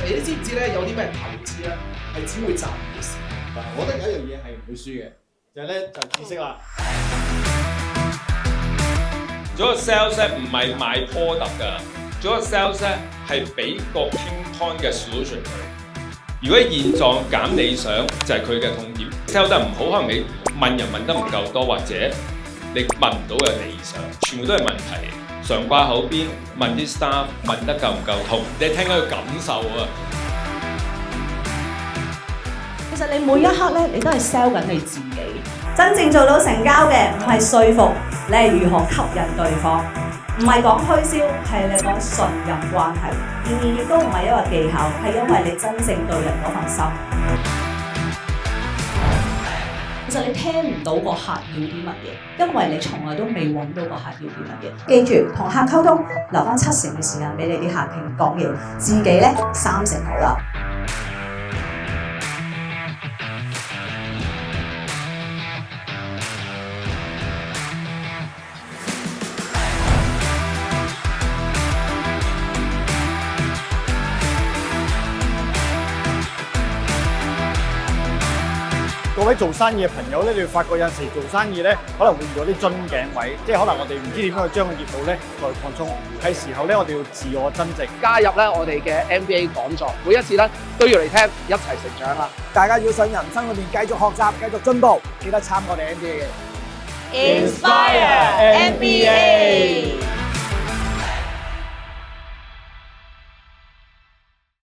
你知唔知咧有啲咩投資咧係只會賺嘅事？我覺得有一樣嘢係唔會輸嘅，就係咧就知識啦。做個 sales 咧唔係賣 product 㗎，做個 sales 咧係俾個 pain point 嘅 solution 佢。如果現狀減理想就係佢嘅痛點 ，sell 得唔好，可能你問人問得唔夠多，或者你問唔到嘅理想，全部都係問題。常掛口邊問啲 staff 問得夠唔夠痛，你聽佢感受啊！其實你每一刻咧，你都係 sell 緊你自己。真正做到成交嘅唔係說服，你係如何吸引對方，唔係講推銷，係你講信任關係。然而亦都唔係因為技巧，係因為你真正對人嗰份心。其實你聽唔到個客要啲乜嘢，因為你從來都未揾到個客要啲乜嘢。記住，同客溝通，留翻7成嘅時間俾你啲客傾講嘢，自己咧3成好啦。各位做生意嘅朋友咧，你會發覺有陣時做生意咧，可能會遇到啲樽頸位，即係可能我哋唔知點樣去將個業務咧再擴充。係時候咧，我哋要自我增值，加入咧我哋嘅 MBA 講座，每一次咧都要嚟聽，一齊成長啦！大家要上人生裏面繼續學習，繼續進步，記得參加我哋 MBA 嘅。Inspire MBA。